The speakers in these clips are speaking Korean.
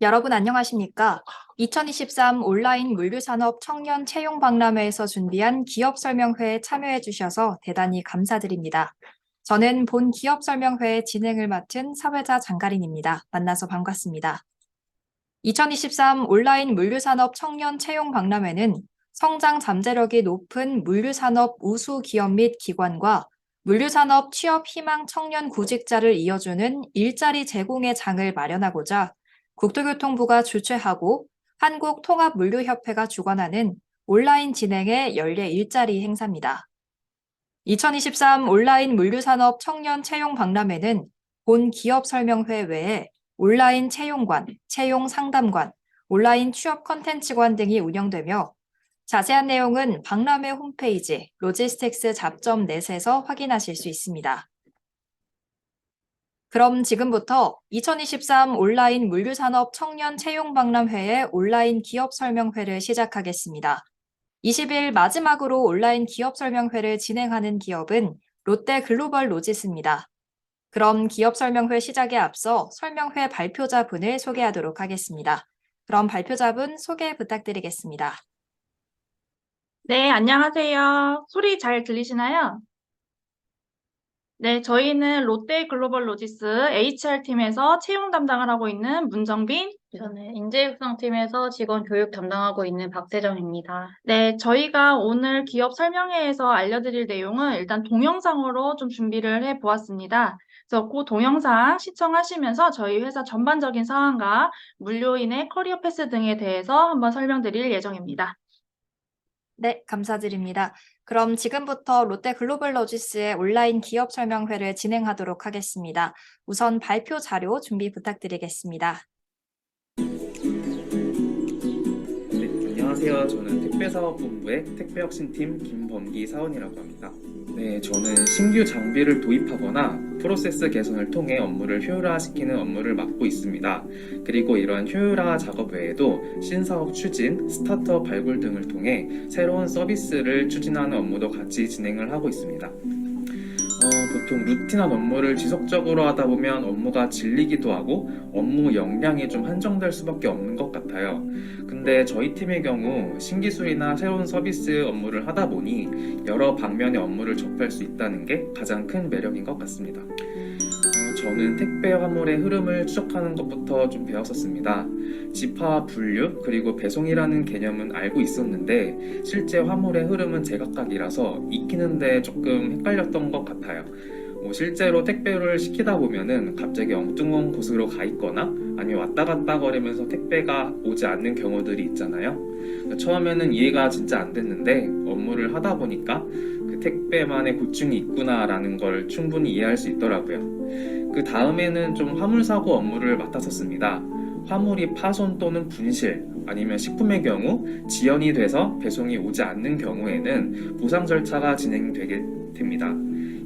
여러분 안녕하십니까? 2023 온라인 물류산업 청년 채용 박람회에서 준비한 기업 설명회에 참여해 주셔서 대단히 감사드립니다. 저는 본 기업 설명회 진행을 맡은 사회자 장가린입니다. 만나서 반갑습니다. 2023 온라인 물류산업 청년 채용 박람회는 성장 잠재력이 높은 물류산업 우수 기업 및 기관과 물류산업 취업 희망 청년 구직자를 이어주는 일자리 제공의 장을 마련하고자 국토교통부가 주최하고 한국통합물류협회가 주관하는 온라인 진행의 연례 일자리 행사입니다. 2023 온라인 물류산업 청년 채용 박람회는 본 기업 설명회 외에 온라인 채용관, 채용 상담관, 온라인 취업 컨텐츠관 등이 운영되며 자세한 내용은 박람회 홈페이지 로지스틱스 잡점 넷에서 확인하실 수 있습니다. 그럼 지금부터 2023 온라인 물류산업 청년 채용 박람회의 온라인 기업 설명회를 시작하겠습니다. 20일 마지막으로 온라인 기업 설명회를 진행하는 기업은 롯데 글로벌 로지스입니다. 그럼 기업 설명회 시작에 앞서 설명회 발표자분을 소개하도록 하겠습니다. 그럼 발표자분 소개 부탁드리겠습니다. 네, 안녕하세요. 소리 잘 들리시나요? 네, 저희는 롯데 글로벌 로지스 HR팀에서 채용 담당을 하고 있는 문정빈. 저는 인재육성팀에서 직원 교육 담당하고 있는 박세정입니다. 네, 저희가 오늘 기업 설명회에서 알려드릴 내용은 일단 동영상으로 좀 준비를 해보았습니다. 그래서 그 동영상 시청하시면서 저희 회사 전반적인 상황과 물류인의 커리어 패스 등에 대해서 한번 설명드릴 예정입니다. 네, 감사드립니다. 그럼 지금부터 롯데 글로벌 로지스의 온라인 기업 설명회를 진행하도록 하겠습니다. 우선 발표 자료 준비 부탁드리겠습니다. 네, 안녕하세요. 저는 택배사업본부의 택배혁신팀 김범기 사원이라고 합니다. 네, 저는 신규 장비를 도입하거나 프로세스 개선을 통해 업무를 효율화시키는 업무를 맡고 있습니다. 그리고 이러한 효율화 작업 외에도 신사업 추진, 스타트업 발굴 등을 통해 새로운 서비스를 추진하는 업무도 같이 진행을 하고 있습니다. 보통 루틴한 업무를 지속적으로 하다 보면 업무가 질리기도 하고 업무 역량이 좀 한정될 수밖에 없는 것 같아요. 근데 저희 팀의 경우 신기술이나 새로운 서비스 업무를 하다 보니 여러 방면의 업무를 접할 수 있다는 게 가장 큰 매력인 것 같습니다. 저는 택배 화물의 흐름을 추적하는 것부터 좀 배웠었습니다. 집화, 분류, 그리고 배송이라는 개념은 알고 있었는데 실제 화물의 흐름은 제각각이라서 익히는데 조금 헷갈렸던 것 같아요. 실제로 택배를 시키다 보면은 갑자기 엉뚱한 곳으로 가 있거나 아니면 왔다 갔다 거리면서 택배가 오지 않는 경우들이 있잖아요. 처음에는 이해가 진짜 안 됐는데 업무를 하다 보니까 그 택배만의 고충이 있구나라는 걸 충분히 이해할 수 있더라고요. 그 다음에는 좀 화물사고 업무를 맡았었습니다. 화물이 파손 또는 분실 아니면 식품의 경우 지연이 돼서 배송이 오지 않는 경우에는 보상 절차가 진행되게 됩니다.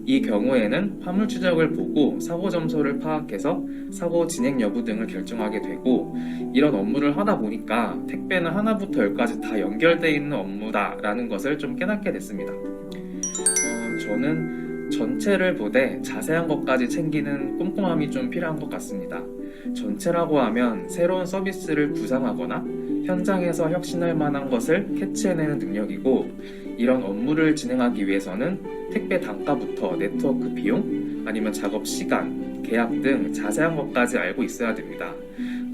이 경우에는 화물 추적을 보고 사고 점소를 파악해서 사고 진행 여부 등을 결정하게 되고 이런 업무를 하다 보니까 택배는 하나부터 열까지 다 연결되어 있는 업무다라는 것을 좀 깨닫게 됐습니다. 저는 전체를 보되 자세한 것까지 챙기는 꼼꼼함이 좀 필요한 것 같습니다. 전체라고 하면 새로운 서비스를 구상하거나 현장에서 혁신할 만한 것을 캐치해내는 능력이고 이런 업무를 진행하기 위해서는 택배 단가부터 네트워크 비용 아니면 작업 시간, 계약 등 자세한 것까지 알고 있어야 됩니다.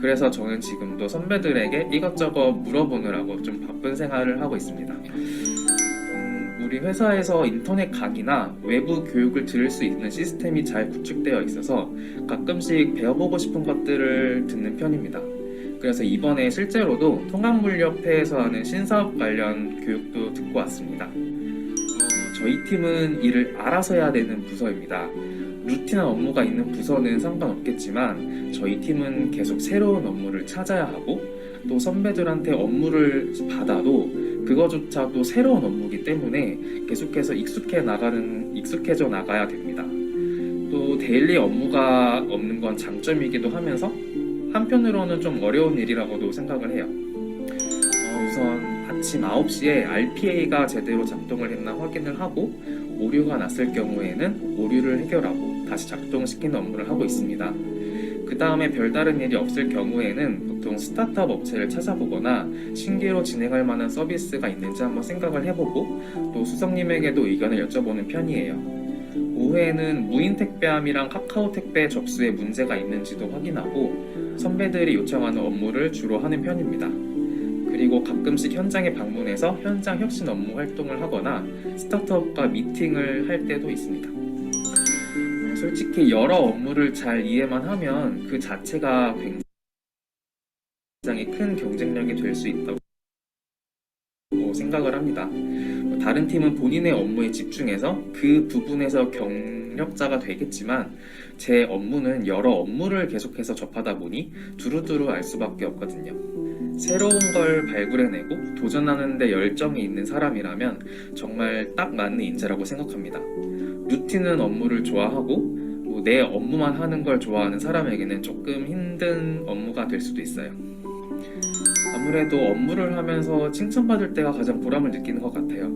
그래서 저는 지금도 선배들에게 이것저것 물어보느라고 좀 바쁜 생활을 하고 있습니다. 우리 회사에서 인터넷 강의나 외부 교육을 들을 수 있는 시스템이 잘 구축되어 있어서 가끔씩 배워보고 싶은 것들을 듣는 편입니다. 그래서 이번에 실제로도 통합물류협회에서 하는 신사업 관련 교육도 듣고 왔습니다. 저희 팀은 일을 알아서 해야 되는 부서입니다. 루틴한 업무가 있는 부서는 상관없겠지만 저희 팀은 계속 새로운 업무를 찾아야 하고 또 선배들한테 업무를 받아도 그거조차 또 새로운 업무이기 때문에 계속해서 익숙해져 나가야 됩니다. 또 데일리 업무가 없는 건 장점이기도 하면서 한편으로는 좀 어려운 일이라고도 생각을 해요. 우선 아침 9시에 RPA가 제대로 작동을 했나 확인을 하고 오류가 났을 경우에는 오류를 해결하고 다시 작동시키는 업무를 하고 있습니다. 그 다음에 별다른 일이 없을 경우에는 보통 스타트업 업체를 찾아보거나 신규로 진행할 만한 서비스가 있는지 한번 생각을 해보고 또 수석님에게도 의견을 여쭤보는 편이에요. 오후에는 무인 택배함이랑 카카오 택배 접수에 문제가 있는지도 확인하고 선배들이 요청하는 업무를 주로 하는 편입니다. 그리고 가끔씩 현장에 방문해서 현장 혁신 업무 활동을 하거나 스타트업과 미팅을 할 때도 있습니다. 솔직히 여러 업무를 잘 이해만 하면 그 자체가 굉장히 큰 경쟁력이 될 수 있다고 생각을 합니다. 다른 팀은 본인의 업무에 집중해서 그 부분에서 경력자가 되겠지만 제 업무는 여러 업무를 계속해서 접하다 보니 두루두루 알 수밖에 없거든요. 새로운 걸 발굴해내고 도전하는 데 열정이 있는 사람이라면 정말 딱 맞는 인재라고 생각합니다. 루틴은 업무를 좋아하고 내 업무만 하는 걸 좋아하는 사람에게는 조금 힘든 업무가 될 수도 있어요. 아무래도 업무를 하면서 칭찬받을 때가 가장 보람을 느끼는 것 같아요.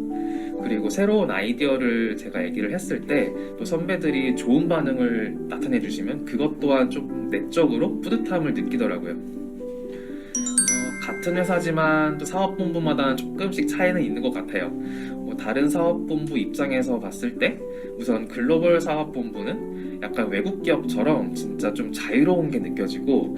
그리고 새로운 아이디어를 제가 얘기를 했을 때 또 선배들이 좋은 반응을 나타내 주시면 그것 또한 좀 내적으로 뿌듯함을 느끼더라고요. 같은 회사지만 또 사업본부마다 조금씩 차이는 있는 것 같아요. 다른 사업본부 입장에서 봤을 때 우선 글로벌 사업본부는 약간 외국 기업처럼 진짜 좀 자유로운 게 느껴지고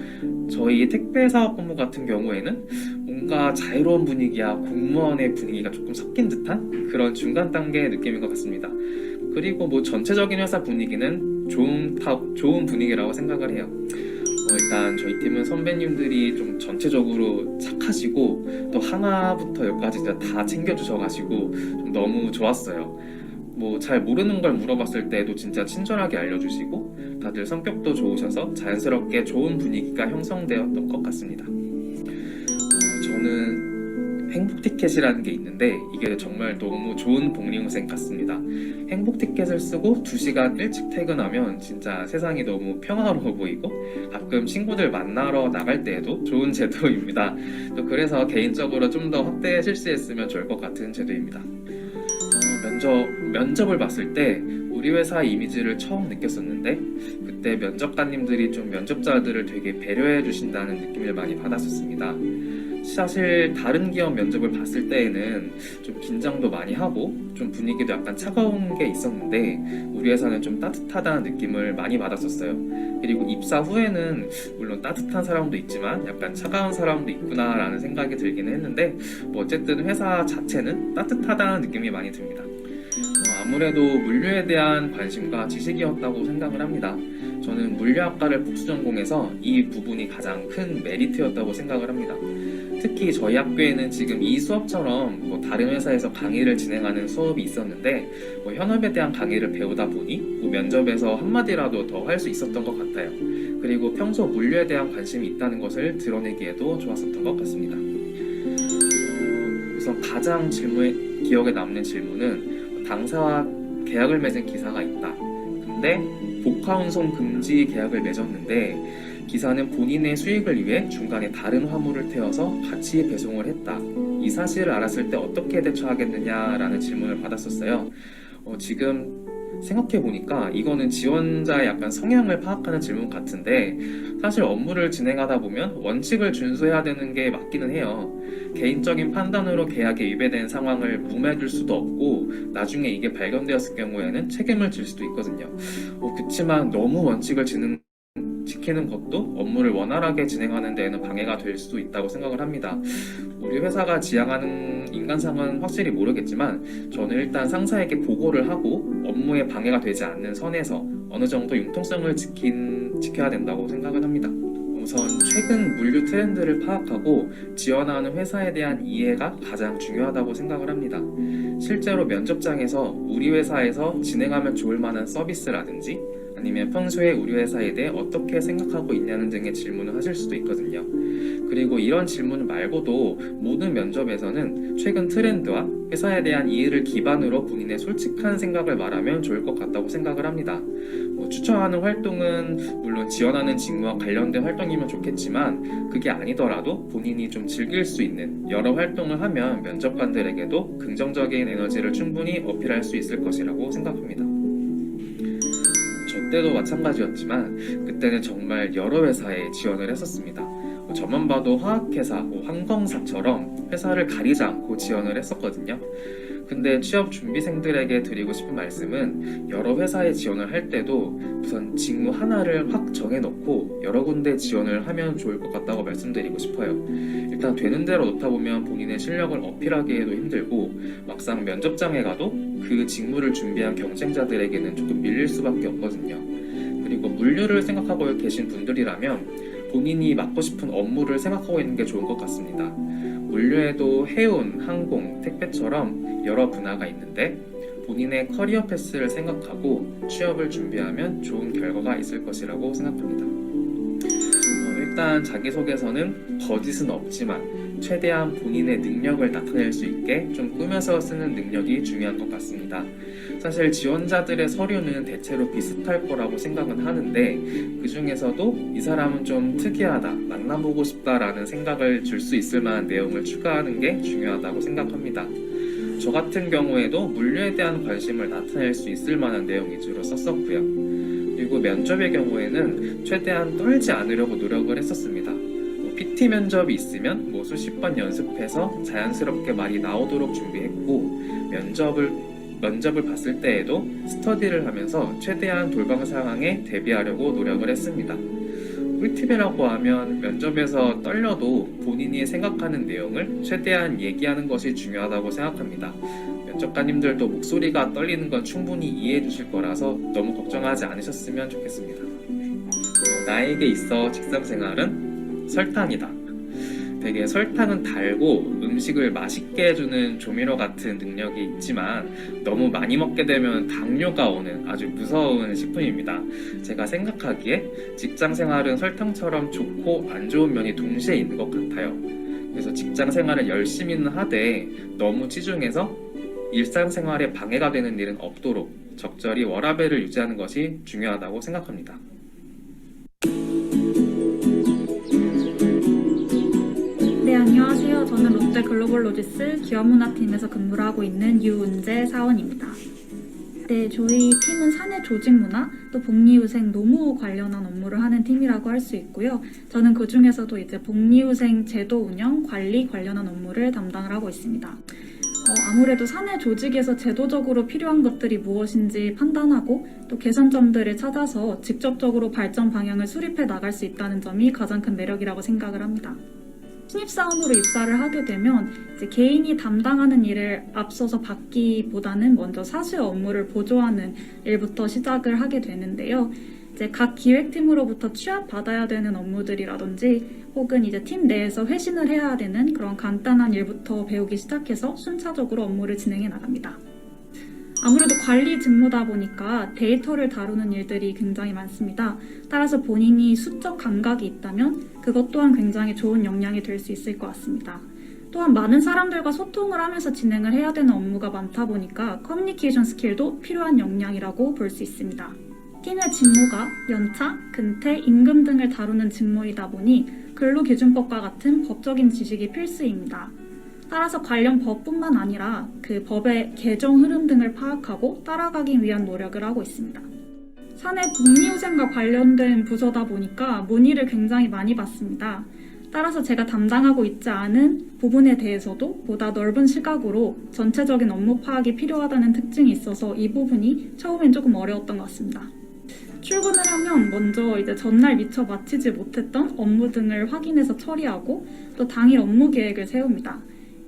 저희 택배 사업본부 같은 경우에는 뭔가 자유로운 분위기야 공무원의 분위기가 조금 섞인 듯한 그런 중간 단계의 느낌인 것 같습니다. 그리고 전체적인 회사 분위기는 좋은 분위기라고 생각을 해요. 일단 저희 팀은 선배님들이 좀 전체적으로 착하시고 또 하나부터 열까지 진짜 다 챙겨주셔가지고 좀 너무 좋았어요. 잘 모르는 걸 물어봤을 때도 진짜 친절하게 알려주시고 다들 성격도 좋으셔서 자연스럽게 좋은 분위기가 형성되었던 것 같습니다. 저는 행복티켓이라는 게 있는데 이게 정말 너무 좋은 복리후생 같습니다. 행복티켓을 쓰고 2시간 일찍 퇴근하면 진짜 세상이 너무 평화로워 보이고 가끔 친구들 만나러 나갈 때에도 좋은 제도입니다. 또 그래서 개인적으로 좀 더 확대 실시했으면 좋을 것 같은 제도입니다. 면접을 봤을 때 우리 회사 이미지를 처음 느꼈었는데 그때 면접관님들이 좀 면접자들을 되게 배려해 주신다는 느낌을 많이 받았었습니다. 사실 다른 기업 면접을 봤을 때에는 좀 긴장도 많이 하고 좀 분위기도 약간 차가운 게 있었는데 우리 회사는 좀 따뜻하다는 느낌을 많이 받았었어요. 그리고 입사 후에는 물론 따뜻한 사람도 있지만 약간 차가운 사람도 있구나라는 생각이 들기는 했는데 어쨌든 회사 자체는 따뜻하다는 느낌이 많이 듭니다. 아무래도 물류에 대한 관심과 지식이었다고 생각을 합니다. 저는 물류학과를 복수 전공해서 이 부분이 가장 큰 메리트였다고 생각을 합니다. 특히 저희 학교에는 지금 이 수업처럼 다른 회사에서 강의를 진행하는 수업이 있었는데 현업에 대한 강의를 배우다 보니 면접에서 한마디라도 더 할 수 있었던 것 같아요. 그리고 평소 물류에 대한 관심이 있다는 것을 드러내기에도 좋았었던 것 같습니다. 우선 가장 기억에 남는 질문은 당사와 계약을 맺은 기사가 있다. 근데 복화운송 금지 계약을 맺었는데 기사는 본인의 수익을 위해 중간에 다른 화물을 태워서 같이 배송을 했다. 이 사실을 알았을 때 어떻게 대처하겠느냐라는 질문을 받았었어요. 지금 생각해보니까 이거는 지원자의 약간 성향을 파악하는 질문 같은데 사실 업무를 진행하다 보면 원칙을 준수해야 되는 게 맞기는 해요. 개인적인 판단으로 계약에 위배된 상황을 무마해줄 수도 없고 나중에 이게 발견되었을 경우에는 책임을 질 수도 있거든요. 그치만 너무 원칙을 지키는 것도 업무를 원활하게 진행하는 데에는 방해가 될 수도 있다고 생각을 합니다. 우리 회사가 지향하는 인간상은 확실히 모르겠지만 저는 일단 상사에게 보고를 하고 업무에 방해가 되지 않는 선에서 어느 정도 융통성을 지켜야 된다고 생각을 합니다. 우선 최근 물류 트렌드를 파악하고 지원하는 회사에 대한 이해가 가장 중요하다고 생각을 합니다. 실제로 면접장에서 우리 회사에서 진행하면 좋을 만한 서비스라든지 아니면 평소에 우리 회사에 대해 어떻게 생각하고 있냐는 등의 질문을 하실 수도 있거든요. 그리고 이런 질문 말고도 모든 면접에서는 최근 트렌드와 회사에 대한 이해를 기반으로 본인의 솔직한 생각을 말하면 좋을 것 같다고 생각을 합니다. 추천하는 활동은 물론 지원하는 직무와 관련된 활동이면 좋겠지만 그게 아니더라도 본인이 좀 즐길 수 있는 여러 활동을 하면 면접관들에게도 긍정적인 에너지를 충분히 어필할 수 있을 것이라고 생각합니다. 저 그때도 마찬가지였지만 그때는 정말 여러 회사에 지원을 했었습니다. 저만 봐도 화학회사, 항공사처럼 회사를 가리지 않고 지원을 했었거든요. 근데 취업 준비생들에게 드리고 싶은 말씀은 여러 회사에 지원을 할 때도 우선 직무 하나를 확 정해놓고 여러 군데 지원을 하면 좋을 것 같다고 말씀드리고 싶어요. 일단 되는 대로 놓다 보면 본인의 실력을 어필하기에도 힘들고 막상 면접장에 가도 그 직무를 준비한 경쟁자들에게는 조금 밀릴 수밖에 없거든요. 그리고 물류를 생각하고 계신 분들이라면 본인이 맡고 싶은 업무를 생각하고 있는 게 좋은 것 같습니다. 물류에도 해운, 항공, 택배처럼 여러 분야가 있는데 본인의 커리어 패스를 생각하고 취업을 준비하면 좋은 결과가 있을 것이라고 생각합니다. 일단 자기소개서는 거짓은 없지만 최대한 본인의 능력을 나타낼 수 있게 좀 꾸며서 쓰는 능력이 중요한 것 같습니다. 사실 지원자들의 서류는 대체로 비슷할 거라고 생각은 하는데 그 중에서도 이 사람은 좀 특이하다, 만나보고 싶다라는 생각을 줄 수 있을 만한 내용을 추가하는 게 중요하다고 생각합니다. 저 같은 경우에도 물류에 대한 관심을 나타낼 수 있을 만한 내용 위주로 썼었고요. 그리고 면접의 경우에는 최대한 떨지 않으려고 노력을 했었습니다. PT 면접이 있으면 수십 번 연습해서 자연스럽게 말이 나오도록 준비했고 면접을 봤을 때에도 스터디를 하면서 최대한 돌발 상황에 대비하려고 노력을 했습니다. 꿀팁이라고 하면 면접에서 떨려도 본인이 생각하는 내용을 최대한 얘기하는 것이 중요하다고 생각합니다. 면접관님들도 목소리가 떨리는 건 충분히 이해해 주실 거라서 너무 걱정하지 않으셨으면 좋겠습니다. 나에게 있어 직장생활은 설탕이다. 되게 설탕은 달고 음식을 맛있게 해주는 조미료 같은 능력이 있지만 너무 많이 먹게 되면 당뇨가 오는 아주 무서운 식품입니다. 제가 생각하기에 직장생활은 설탕처럼 좋고 안 좋은 면이 동시에 있는 것 같아요. 그래서 직장생활을 열심히는 하되 너무 치중해서 일상생활에 방해가 되는 일은 없도록 적절히 워라밸을 유지하는 것이 중요하다고 생각합니다. 네, 안녕하세요. 저는 롯데 글로벌로지스 기업문화팀에서 근무를 하고 있는 유은재 사원입니다. 네, 저희 팀은 사내 조직문화, 또 복리후생 노무 관련한 업무를 하는 팀이라고 할 수 있고요. 저는 그 중에서도 이제 복리후생 제도 운영, 관리 관련한 업무를 담당을 하고 있습니다. 아무래도 사내 조직에서 제도적으로 필요한 것들이 무엇인지 판단하고 또 개선점들을 찾아서 직접적으로 발전 방향을 수립해 나갈 수 있다는 점이 가장 큰 매력이라고 생각을 합니다. 신입사원으로 입사를 하게 되면 이제 개인이 담당하는 일을 앞서서 받기보다는 먼저 사수의 업무를 보조하는 일부터 시작을 하게 되는데요. 이제 각 기획팀으로부터 취합받아야 되는 업무들이라든지 혹은 이제 팀 내에서 회신을 해야 되는 그런 간단한 일부터 배우기 시작해서 순차적으로 업무를 진행해 나갑니다. 아무래도 관리 직무다 보니까 데이터를 다루는 일들이 굉장히 많습니다. 따라서 본인이 수적 감각이 있다면 그것 또한 굉장히 좋은 역량이 될 수 있을 것 같습니다. 또한 많은 사람들과 소통을 하면서 진행을 해야 되는 업무가 많다 보니까 커뮤니케이션 스킬도 필요한 역량이라고 볼 수 있습니다. 팀의 직무가 연차, 근태, 임금 등을 다루는 직무이다 보니 근로기준법과 같은 법적인 지식이 필수입니다. 따라서 관련 법뿐만 아니라 그 법의 개정 흐름 등을 파악하고 따라가기 위한 노력을 하고 있습니다. 사내 복리후생과 관련된 부서다 보니까 문의를 굉장히 많이 받습니다. 따라서 제가 담당하고 있지 않은 부분에 대해서도 보다 넓은 시각으로 전체적인 업무 파악이 필요하다는 특징이 있어서 이 부분이 처음엔 조금 어려웠던 것 같습니다. 출근을 하면 먼저 이제 전날 미처 마치지 못했던 업무 등을 확인해서 처리하고 또 당일 업무 계획을 세웁니다.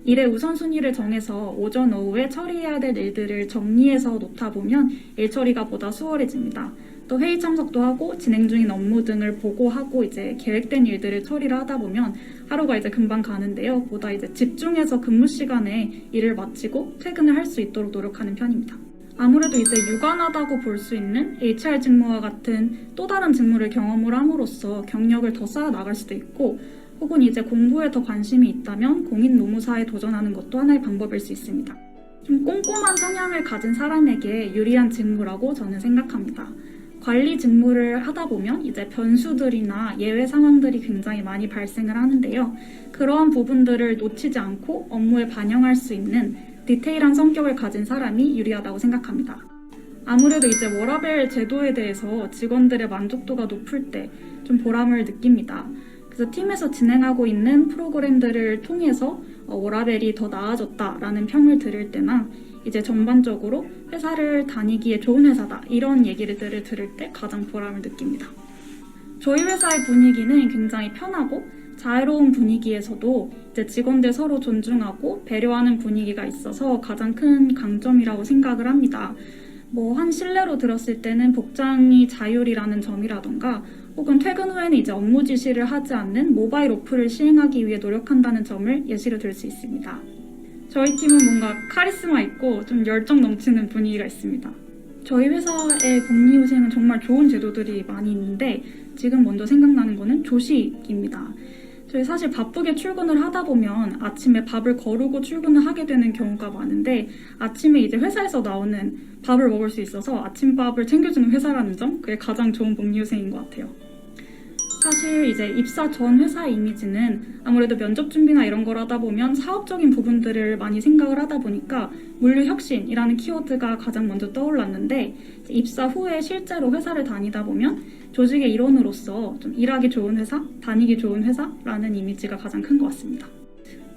일의 우선순위를 정해서 오전, 오후에 처리해야 될 일들을 정리해서 놓다 보면 일 처리가 보다 수월해집니다. 또 회의 참석도 하고 진행 중인 업무 등을 보고하고 이제 계획된 일들을 처리를 하다 보면 하루가 이제 금방 가는데요. 보다 이제 집중해서 근무 시간에 일을 마치고 퇴근을 할 수 있도록 노력하는 편입니다. 아무래도 이제 유관하다고 볼 수 있는 HR 직무와 같은 또 다른 직무를 경험을 함으로써 경력을 더 쌓아 나갈 수도 있고 혹은 이제 공부에 더 관심이 있다면 공인 노무사에 도전하는 것도 하나의 방법일 수 있습니다. 좀 꼼꼼한 성향을 가진 사람에게 유리한 직무라고 저는 생각합니다. 관리 직무를 하다 보면 이제 변수들이나 예외 상황들이 굉장히 많이 발생을 하는데요. 그러한 부분들을 놓치지 않고 업무에 반영할 수 있는 디테일한 성격을 가진 사람이 유리하다고 생각합니다. 아무래도 이제 워라밸 제도에 대해서 직원들의 만족도가 높을 때 좀 보람을 느낍니다. 그래서 팀에서 진행하고 있는 프로그램들을 통해서 워라밸이 더 나아졌다라는 평을 들을 때나 이제 전반적으로 회사를 다니기에 좋은 회사다 이런 얘기들을 들을 때 가장 보람을 느낍니다. 저희 회사의 분위기는 굉장히 편하고 자유로운 분위기에서도 이제 직원들 서로 존중하고 배려하는 분위기가 있어서 가장 큰 강점이라고 생각을 합니다. 한 실례로 들었을 때는 복장이 자율이라는 점이라던가 혹은 퇴근 후에는 이제 업무 지시를 하지 않는 모바일 오프를 시행하기 위해 노력한다는 점을 예시로 들 수 있습니다. 저희 팀은 뭔가 카리스마 있고 좀 열정 넘치는 분위기가 있습니다. 저희 회사의 복리후생은 정말 좋은 제도들이 많이 있는데 지금 먼저 생각나는 거는 조식입니다. 저희 사실 바쁘게 출근을 하다 보면 아침에 밥을 거르고 출근을 하게 되는 경우가 많은데 아침에 이제 회사에서 나오는 밥을 먹을 수 있어서 아침밥을 챙겨주는 회사라는 점, 그게 가장 좋은 복리후생인 것 같아요. 사실 이제 입사 전 회사의 이미지는 아무래도 면접 준비나 이런 걸 하다 보면 사업적인 부분들을 많이 생각을 하다 보니까 물류혁신이라는 키워드가 가장 먼저 떠올랐는데 입사 후에 실제로 회사를 다니다 보면 조직의 일원으로서 좀 일하기 좋은 회사, 다니기 좋은 회사라는 이미지가 가장 큰 것 같습니다.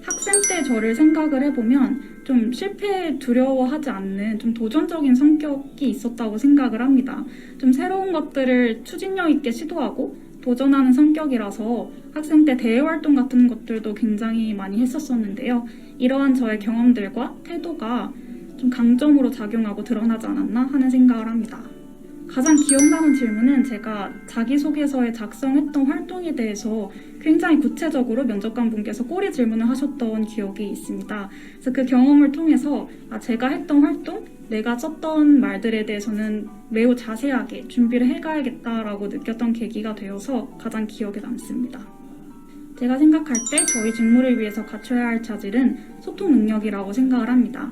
학생 때 저를 생각을 해보면 좀 실패에 두려워하지 않는 좀 도전적인 성격이 있었다고 생각을 합니다. 좀 새로운 것들을 추진력 있게 시도하고 도전하는 성격이라서 학생 때 대외활동 같은 것들도 굉장히 많이 했었었는데요. 이러한 저의 경험들과 태도가 좀 강점으로 작용하고 드러나지 않았나 하는 생각을 합니다. 가장 기억나는 질문은 제가 자기소개서에 작성했던 활동에 대해서 굉장히 구체적으로 면접관 분께서 꼬리 질문을 하셨던 기억이 있습니다. 그래서 그 경험을 통해서 제가 했던 활동, 내가 썼던 말들에 대해서는 매우 자세하게 준비를 해가야겠다라고 느꼈던 계기가 되어서 가장 기억에 남습니다. 제가 생각할 때 저희 직무를 위해서 갖춰야 할 자질은 소통 능력이라고 생각을 합니다.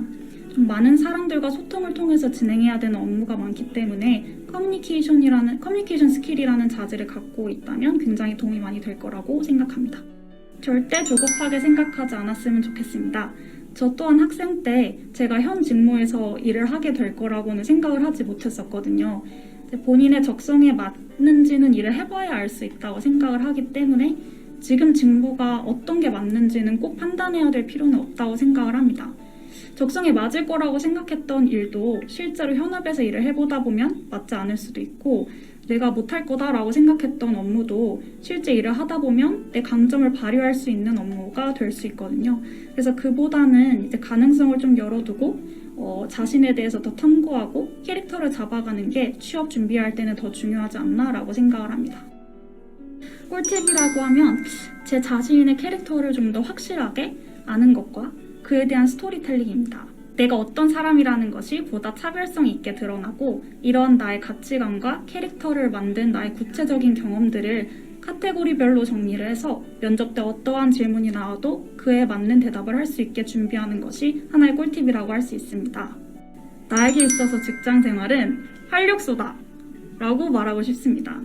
좀 많은 사람들과 소통을 통해서 진행해야 되는 업무가 많기 때문에 커뮤니케이션 스킬이라는 자질을 갖고 있다면 굉장히 도움이 많이 될 거라고 생각합니다. 절대 조급하게 생각하지 않았으면 좋겠습니다. 저 또한 학생 때 제가 현 직무에서 일을 하게 될 거라고는 생각을 하지 못했었거든요. 본인의 적성에 맞는지는 일을 해봐야 알 수 있다고 생각을 하기 때문에 지금 직무가 어떤 게 맞는지는 꼭 판단해야 될 필요는 없다고 생각을 합니다. 적성에 맞을 거라고 생각했던 일도 실제로 현업에서 일을 해보다 보면 맞지 않을 수도 있고 내가 못할 거다라고 생각했던 업무도 실제 일을 하다 보면 내 강점을 발휘할 수 있는 업무가 될 수 있거든요. 그래서 그보다는 이제 가능성을 좀 열어두고 자신에 대해서 더 탐구하고 캐릭터를 잡아가는 게 취업 준비할 때는 더 중요하지 않나라고 생각을 합니다. 꿀팁이라고 하면 제 자신의 캐릭터를 좀 더 확실하게 아는 것과 그에 대한 스토리텔링입니다. 내가 어떤 사람이라는 것이 보다 차별성 있게 드러나고 이런 나의 가치관과 캐릭터를 만든 나의 구체적인 경험들을 카테고리별로 정리를 해서 면접 때 어떠한 질문이 나와도 그에 맞는 대답을 할 수 있게 준비하는 것이 하나의 꿀팁이라고 할 수 있습니다. 나에게 있어서 직장 생활은 활력소다 라고 말하고 싶습니다.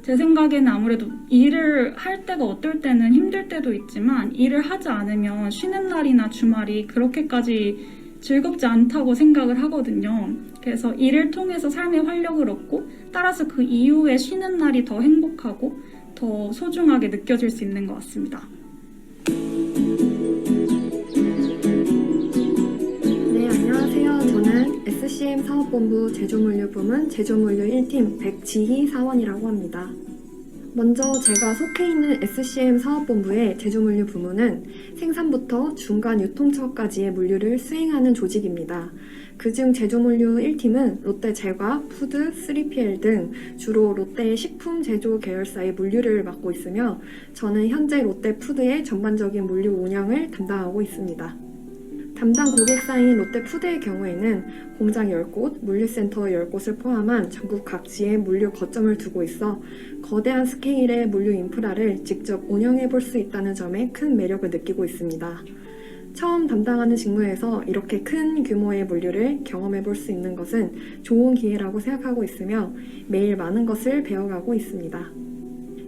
제 생각에는 아무래도 일을 할 때가 어떨 때는 힘들 때도 있지만 일을 하지 않으면 쉬는 날이나 주말이 그렇게까지 즐겁지 않다고 생각을 하거든요. 그래서 일을 통해서 삶의 활력을 얻고 따라서 그 이후에 쉬는 날이 더 행복하고 더 소중하게 느껴질 수 있는 것 같습니다. 네, 안녕하세요. 저는 SCM 사업본부 제조물류 부문 제조물류 1팀 백지희 사원이라고 합니다. 먼저 제가 속해 있는 SCM 사업본부의 제조물류 부문은 생산부터 중간 유통처까지의 물류를 수행하는 조직입니다. 그중 제조물류 1팀은 롯데 제과, 푸드, 3PL 등 주로 롯데의 식품 제조 계열사의 물류를 맡고 있으며 저는 현재 롯데 푸드의 전반적인 물류 운영을 담당하고 있습니다. 담당 고객사인 롯데푸드의 경우에는 공장 10곳, 물류센터 10곳을 포함한 전국 각지에 물류 거점을 두고 있어 거대한 스케일의 물류 인프라를 직접 운영해 볼 수 있다는 점에 큰 매력을 느끼고 있습니다. 처음 담당하는 직무에서 이렇게 큰 규모의 물류를 경험해 볼 수 있는 것은 좋은 기회라고 생각하고 있으며 매일 많은 것을 배워가고 있습니다.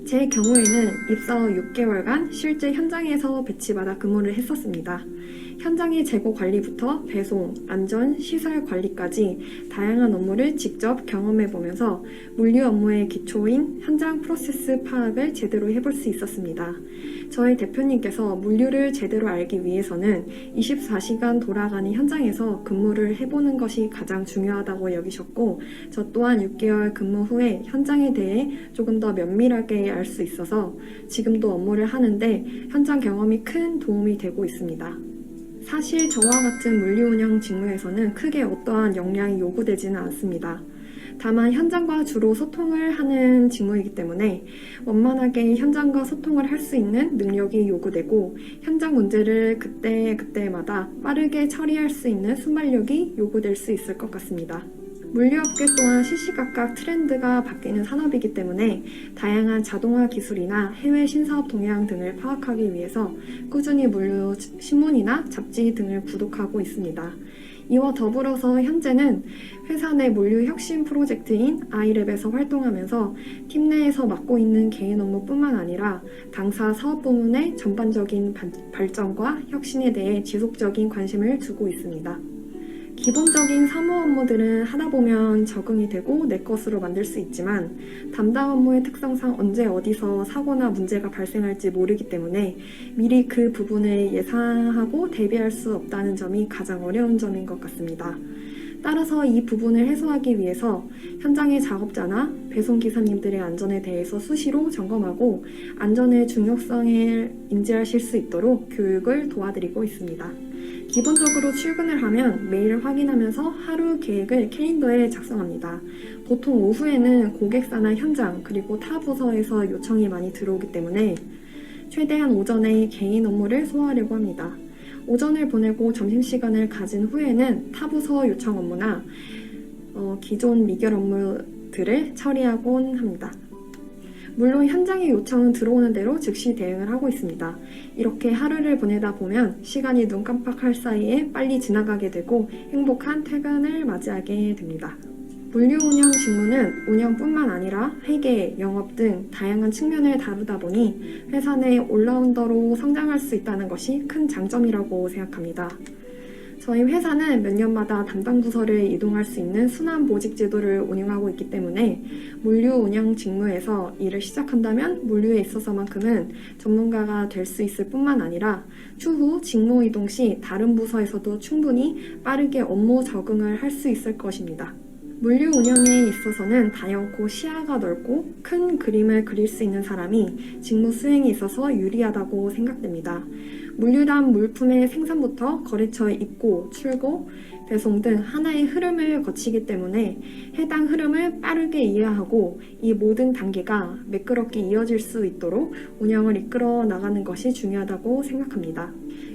제 경우에는 입사 후 6개월간 실제 현장에서 배치받아 근무를 했었습니다. 현장의 재고 관리부터 배송, 안전, 시설 관리까지 다양한 업무를 직접 경험해 보면서 물류 업무의 기초인 현장 프로세스 파악을 제대로 해볼 수 있었습니다. 저희 대표님께서 물류를 제대로 알기 위해서는 24시간 돌아가는 현장에서 근무를 해보는 것이 가장 중요하다고 여기셨고, 저 또한 6개월 근무 후에 현장에 대해 조금 더 면밀하게 알 수 있어서 지금도 업무를 하는데 현장 경험이 큰 도움이 되고 있습니다. 사실 저와 같은 물류 운영 직무에서는 크게 어떠한 역량이 요구되지는 않습니다. 다만 현장과 주로 소통을 하는 직무이기 때문에 원만하게 현장과 소통을 할 수 있는 능력이 요구되고, 현장 문제를 그때마다 빠르게 처리할 수 있는 순발력이 요구될 수 있을 것 같습니다. 물류업계 또한 시시각각 트렌드가 바뀌는 산업이기 때문에 다양한 자동화 기술이나 해외 신사업 동향 등을 파악하기 위해서 꾸준히 물류 신문이나 잡지 등을 구독하고 있습니다. 이와 더불어서 현재는 회사 내 물류 혁신 프로젝트인 아이랩에서 활동하면서 팀 내에서 맡고 있는 개인 업무뿐만 아니라 당사 사업 부문의 전반적인 발전과 혁신에 대해 지속적인 관심을 두고 있습니다. 기본적인 사무 업무들은 하다 보면 적응이 되고 내 것으로 만들 수 있지만 담당 업무의 특성상 언제 어디서 사고나 문제가 발생할지 모르기 때문에 미리 그 부분을 예상하고 대비할 수 없다는 점이 가장 어려운 점인 것 같습니다. 따라서 이 부분을 해소하기 위해서 현장의 작업자나 배송기사님들의 안전에 대해서 수시로 점검하고 안전의 중요성을 인지하실 수 있도록 교육을 도와드리고 있습니다. 기본적으로 출근을 하면 매일 확인하면서 하루 계획을 캘린더에 작성합니다. 보통 오후에는 고객사나 현장 그리고 타 부서에서 요청이 많이 들어오기 때문에 최대한 오전에 개인 업무를 소화하려고 합니다. 오전을 보내고 점심시간을 가진 후에는 타 부서 요청 업무나 기존 미결 업무들을 처리하곤 합니다. 물론 현장의 요청은 들어오는 대로 즉시 대응을 하고 있습니다. 이렇게 하루를 보내다 보면 시간이 눈 깜빡할 사이에 빨리 지나가게 되고 행복한 퇴근을 맞이하게 됩니다. 물류 운영 직무는 운영뿐만 아니라 회계, 영업 등 다양한 측면을 다루다 보니 회사 내 올라운더로 성장할 수 있다는 것이 큰 장점이라고 생각합니다. 저희 회사는 몇 년마다 담당 부서를 이동할 수 있는 순환 보직 제도를 운영하고 있기 때문에 물류 운영 직무에서 일을 시작한다면 물류에 있어서만큼은 전문가가 될 수 있을 뿐만 아니라 추후 직무 이동 시 다른 부서에서도 충분히 빠르게 업무 적응을 할 수 있을 것입니다. 물류 운영에 있어서는 다양고 시야가 넓고 큰 그림을 그릴 수 있는 사람이 직무 수행에 있어서 유리하다고 생각됩니다. 물류란 물품의 생산부터 거래처에 입고, 출고, 배송 등 하나의 흐름을 거치기 때문에 해당 흐름을 빠르게 이해하고 이 모든 단계가 매끄럽게 이어질 수 있도록 운영을 이끌어 나가는 것이 중요하다고 생각합니다.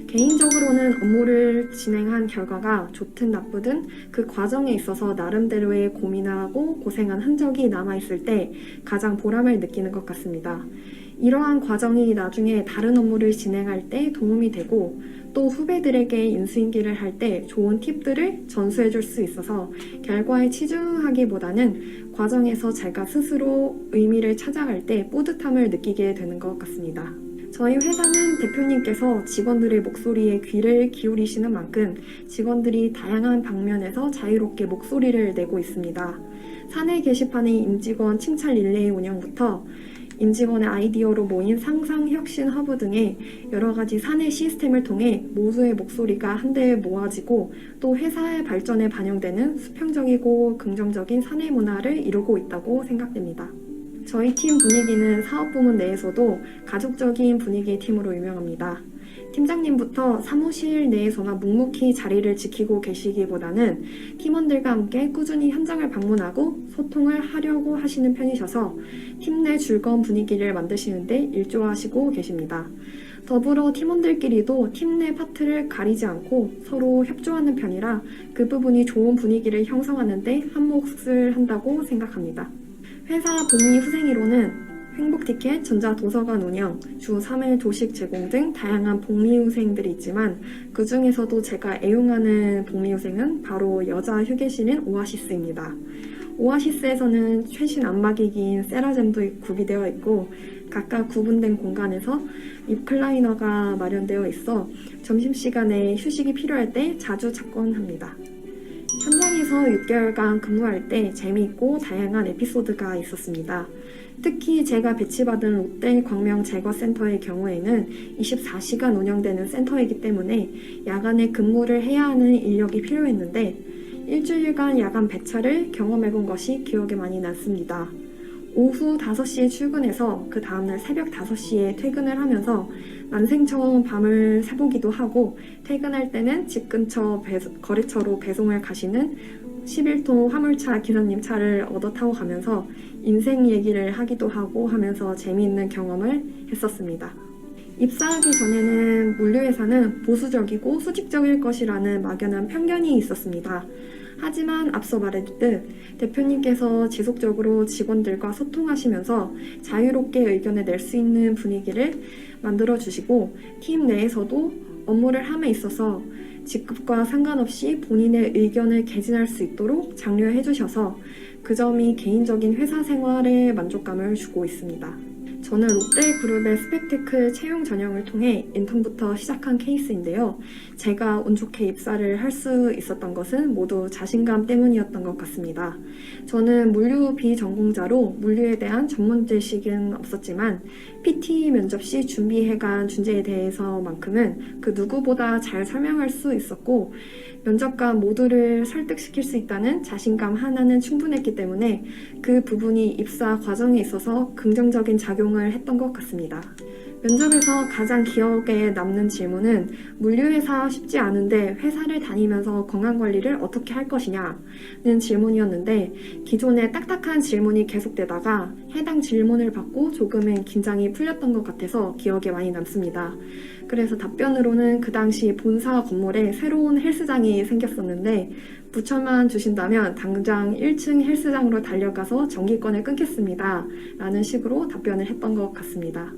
개인적으로는 업무를 진행한 결과가 좋든 나쁘든 그 과정에 있어서 나름대로의 고민하고 고생한 흔적이 남아있을 때 가장 보람을 느끼는 것 같습니다. 이러한 과정이 나중에 다른 업무를 진행할 때 도움이 되고 또 후배들에게 인수인계를 할 때 좋은 팁들을 전수해 줄 수 있어서 결과에 치중하기보다는 과정에서 제가 스스로 의미를 찾아갈 때 뿌듯함을 느끼게 되는 것 같습니다. 저희 회사는 대표님께서 직원들의 목소리에 귀를 기울이시는 만큼 직원들이 다양한 방면에서 자유롭게 목소리를 내고 있습니다. 사내 게시판의 임직원 칭찬 릴레이 운영부터 임직원의 아이디어로 모인 상상 혁신 허브 등의 여러 가지 사내 시스템을 통해 모두의 목소리가 한데에 모아지고 또 회사의 발전에 반영되는 수평적이고 긍정적인 사내 문화를 이루고 있다고 생각됩니다. 저희 팀 분위기는 사업부문 내에서도 가족적인 분위기의 팀으로 유명합니다. 팀장님부터 사무실 내에서만 묵묵히 자리를 지키고 계시기보다는 팀원들과 함께 꾸준히 현장을 방문하고 소통을 하려고 하시는 편이셔서 팀 내 즐거운 분위기를 만드시는데 일조하시고 계십니다. 더불어 팀원들끼리도 팀 내 파트를 가리지 않고 서로 협조하는 편이라 그 부분이 좋은 분위기를 형성하는 데 한몫을 한다고 생각합니다. 회사 복리 후생위로는 행복티켓, 전자도서관 운영, 주 3회 조식 제공 등 다양한 복리후생들이 있지만 그 중에서도 제가 애용하는 복리후생은 바로 여자 휴게실인 오아시스입니다. 오아시스에서는 최신 안마기기인 세라젬도 구비되어 있고 각각 구분된 공간에서 립클라이너가 마련되어 있어 점심시간에 휴식이 필요할 때 자주 찾곤 합니다. 현장에서 6개월간 근무할 때 재미있고 다양한 에피소드가 있었습니다. 특히 제가 배치받은 롯데 광명제거센터의 경우에는 24시간 운영되는 센터이기 때문에 야간에 근무를 해야 하는 인력이 필요했는데 일주일간 야간 배차를 경험해본 것이 기억에 많이 남습니다. 오후 5시에 출근해서 그 다음날 새벽 5시에 퇴근을 하면서 난생처음 밤을 새보기도 하고 퇴근할 때는 집 근처 거래처로 배송을 가시는 11톤 화물차 기사님 차를 얻어 타고 가면서 인생 얘기를 하기도 하고 하면서 재미있는 경험을 했었습니다. 입사하기 전에는 물류회사는 보수적이고 수직적일 것이라는 막연한 편견이 있었습니다. 하지만 앞서 말했듯 대표님께서 지속적으로 직원들과 소통하시면서 자유롭게 의견을 낼 수 있는 분위기를 만들어주시고 팀 내에서도 업무를 함에 있어서 직급과 상관없이 본인의 의견을 개진할 수 있도록 장려해 주셔서 그 점이 개인적인 회사 생활에 만족감을 주고 있습니다. 저는 롯데그룹의 스펙테크 채용 전형을 통해 인턴부터 시작한 케이스인데요. 제가 운 좋게 입사를 할 수 있었던 것은 모두 자신감 때문이었던 것 같습니다. 저는 물류 비전공자로 물류에 대한 전문 지식은 없었지만 PT 면접 시 준비해간 주제에 대해서만큼은 그 누구보다 잘 설명할 수 있었고 면접관 모두를 설득시킬 수 있다는 자신감 하나는 충분했기 때문에 그 부분이 입사 과정에 있어서 긍정적인 작용을 했던 것 같습니다. 면접에서 가장 기억에 남는 질문은 물류회사 쉽지 않은데 회사를 다니면서 건강관리를 어떻게 할 것이냐는 질문이었는데 기존에 딱딱한 질문이 계속되다가 해당 질문을 받고 조금은 긴장이 풀렸던 것 같아서 기억에 많이 남습니다. 그래서 답변으로는 그 당시 본사 건물에 새로운 헬스장이 생겼었는데 부천만 주신다면 당장 1층 헬스장으로 달려가서 정기권을 끊겠습니다. 라는 식으로 답변을 했던 것 같습니다.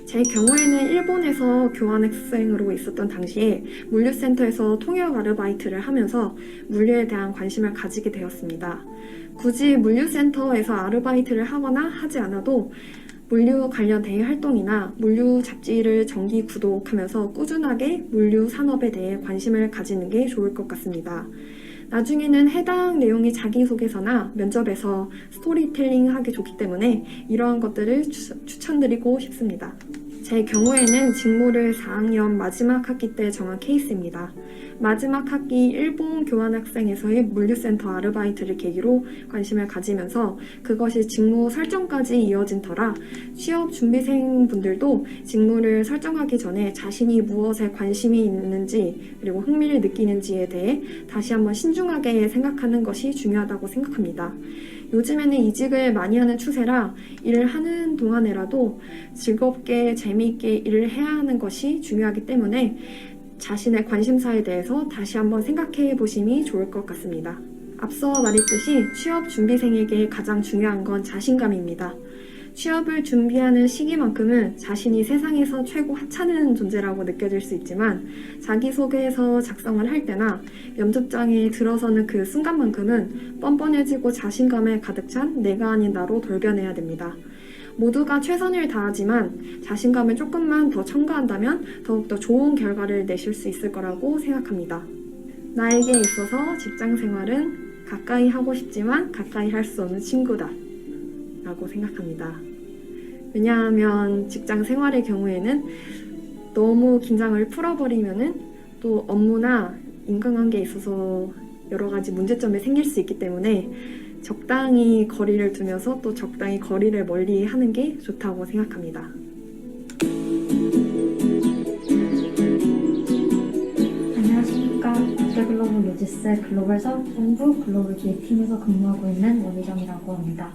제 경우에는 일본에서 교환학생으로 있었던 당시에 물류센터에서 통역 아르바이트를 하면서 물류에 대한 관심을 가지게 되었습니다. 굳이 물류센터에서 아르바이트를 하거나 하지 않아도 물류 관련 대외 활동이나 물류 잡지를 정기 구독하면서 꾸준하게 물류 산업에 대해 관심을 가지는 게 좋을 것 같습니다. 나중에는 해당 내용이 자기소개서나 면접에서 스토리텔링 하기 좋기 때문에 이러한 것들을 추천드리고 싶습니다. 제 경우에는 직무를 4학년 마지막 학기 때 정한 케이스입니다. 마지막 학기 일본 교환학생에서의 물류센터 아르바이트를 계기로 관심을 가지면서 그것이 직무 설정까지 이어진 터라 취업 준비생 분들도 직무를 설정하기 전에 자신이 무엇에 관심이 있는지 그리고 흥미를 느끼는지에 대해 다시 한번 신중하게 생각하는 것이 중요하다고 생각합니다. 요즘에는 이직을 많이 하는 추세라 일을 하는 동안에라도 즐겁게 재미있게 일을 해야 하는 것이 중요하기 때문에 자신의 관심사에 대해서 다시 한번 생각해 보심이 좋을 것 같습니다. 앞서 말했듯이 취업 준비생에게 가장 중요한 건 자신감입니다. 취업을 준비하는 시기만큼은 자신이 세상에서 최고 하찮은 존재라고 느껴질 수 있지만 자기소개서 작성을 할 때나 면접장에 들어서는 그 순간만큼은 뻔뻔해지고 자신감에 가득 찬 내가 아닌 나로 돌변해야 됩니다. 모두가 최선을 다하지만 자신감을 조금만 더 첨가한다면 더욱더 좋은 결과를 내실 수 있을 거라고 생각합니다. 나에게 있어서 직장 생활은 가까이 하고 싶지만 가까이 할 수 없는 친구다 라고 생각합니다. 왜냐하면 직장 생활의 경우에는 너무 긴장을 풀어버리면은 또 업무나 인간관계에 있어서 여러 가지 문제점이 생길 수 있기 때문에 적당히 거리를 두면서 또 적당히 거리를 멀리 하는 게 좋다고 생각합니다. 안녕하십니까. 롯데글로벌 로지스 글로벌 사업본부 글로벌 기획팀에서 근무하고 있는 원희정이라고 합니다.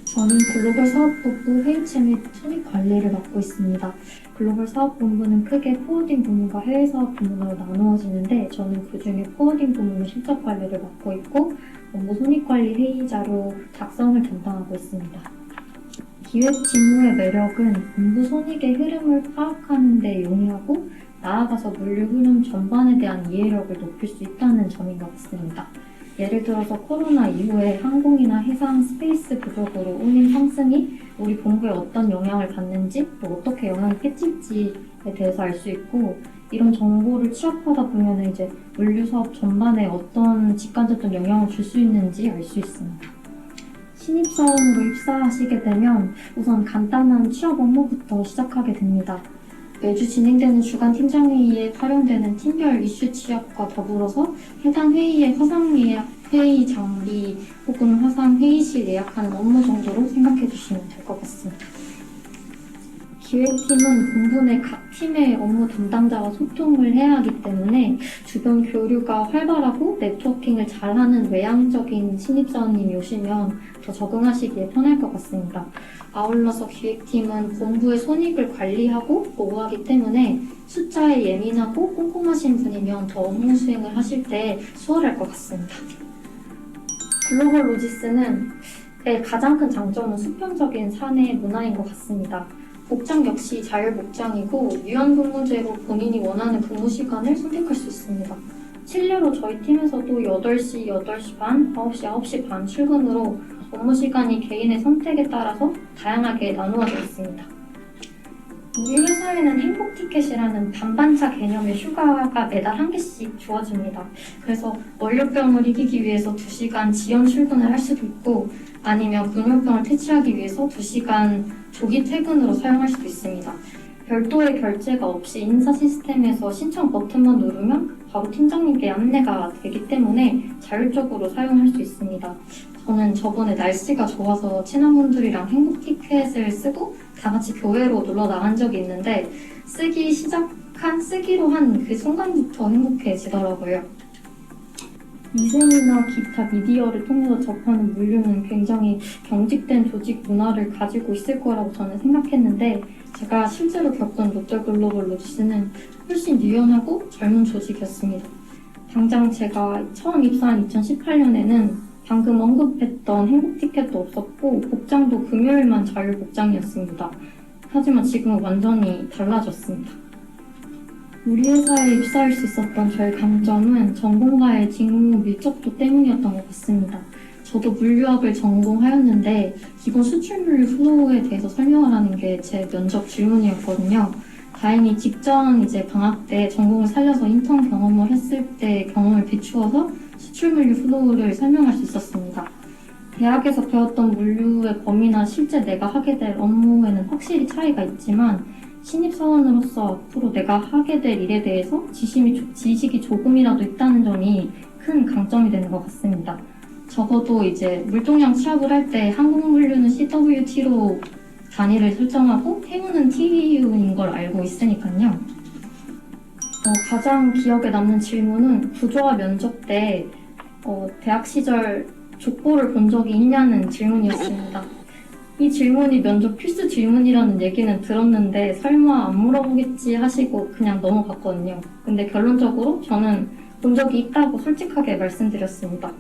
저는 글로벌 사업본부 회의체 및 손익 관리를 맡고 있습니다. 글로벌 사업본부는 크게 포워딩 부문과 해외 사업 부문으로 나누어지는데 저는 그중에 포워딩 부문의 실적 관리를 맡고 있고 업무 손익관리 회의자로 작성을 담당하고 있습니다. 기획 직무의 매력은 업무 손익의 흐름을 파악하는 데 용이하고 나아가서 물류 흐름 전반에 대한 이해력을 높일 수 있다는 점인 것 같습니다. 예를 들어서 코로나 이후에 항공이나 해상 스페이스 부족으로 운임 상승이 우리 본부에 어떤 영향을 받는지, 또 어떻게 영향을 끼칠지에 대해서 알 수 있고, 이런 정보를 취합하다 보면 이제 물류 사업 전반에 어떤 직간접적 영향을 줄 수 있는지 알 수 있습니다. 신입사원으로 입사하시게 되면 우선 간단한 취업 업무부터 시작하게 됩니다. 매주 진행되는 주간 팀장회의에 활용되는 팀별 이슈 취합과 더불어서 해당 회의의 화상 예약, 회의 장비 혹은 화상 회의실 예약하는 업무 정도로 생각해 주시면 될 것 같습니다. 기획팀은 본부 내 각 팀의 업무 담당자와 소통을 해야 하기 때문에 주변 교류가 활발하고 네트워킹을 잘하는 외향적인 신입사원님이 오시면 더 적응하시기에 편할 것 같습니다. 아울러서 기획팀은 본부의 손익을 관리하고 보호하기 때문에 숫자에 예민하고 꼼꼼하신 분이면 더 업무 수행을 하실 때 수월할 것 같습니다. 글로벌 로지스는 가장 큰 장점은 수평적인 사내 문화인 것 같습니다. 복장 역시 자율복장이고 유연근무제로 본인이 원하는 근무 시간을 선택할 수 있습니다. 실례로 저희 팀에서도 8시, 8시 반, 9시, 9시 반 출근으로 업무 시간이 개인의 선택에 따라서 다양하게 나누어져 있습니다. 우리 회사에는 행복 티켓이라는 반반차 개념의 휴가가 매달 1개씩 주어집니다. 그래서 월요병을 이기기 위해서 2시간 지연 출근을 할 수도 있고, 아니면 금요병을 퇴치하기 위해서 2시간 조기 퇴근으로 사용할 수도 있습니다. 별도의 결제가 없이 인사 시스템에서 신청 버튼만 누르면 바로 팀장님께 안내가 되기 때문에 자율적으로 사용할 수 있습니다. 저는 저번에 날씨가 좋아서 친한 분들이랑 행복 티켓을 쓰고 다 같이 교회로 놀러 나간 적이 있는데 쓰기로 한 그 순간부터 행복해지더라고요. 미생이나 기타 미디어를 통해서 접하는 물류는 굉장히 경직된 조직 문화를 가지고 있을 거라고 저는 생각했는데, 제가 실제로 겪은 롯데글로벌 로지스는 훨씬 유연하고 젊은 조직이었습니다. 당장 제가 처음 입사한 2018년에는 방금 언급했던 행복티켓도 없었고 복장도 금요일만 자율복장이었습니다. 하지만 지금은 완전히 달라졌습니다. 우리 회사에 입사할 수 있었던 저의 강점은 전공과의 직무 밀접도 때문이었던 것 같습니다. 저도 물류학을 전공하였는데 기본 수출물류 플로우에 대해서 설명하라는 게 제 면접 질문이었거든요. 다행히 직전 방학 때 전공을 살려서 인턴 경험을 했을 때 경험을 비추어서 수출물류 플로우를 설명할 수 있었습니다. 대학에서 배웠던 물류의 범위나 실제 내가 하게 될 업무에는 확실히 차이가 있지만 신입사원으로서 앞으로 내가 하게 될 일에 대해서 지식이 조금이라도 있다는 점이 큰 강점이 되는 것 같습니다. 적어도 물동량 취합을 할 때 항공물류는 CWT로 단위를 설정하고 해운은 TU인 걸 알고 있으니까요. 가장 기억에 남는 질문은 구조화 면접 때 대학 시절 족보를 본 적이 있냐는 질문이었습니다. 이 질문이 면접 필수 질문이라는 얘기는 들었는데 설마 안 물어보겠지 하시고 그냥 넘어갔거든요. 근데 결론적으로 저는 본 적이 있다고 솔직하게 말씀드렸습니다.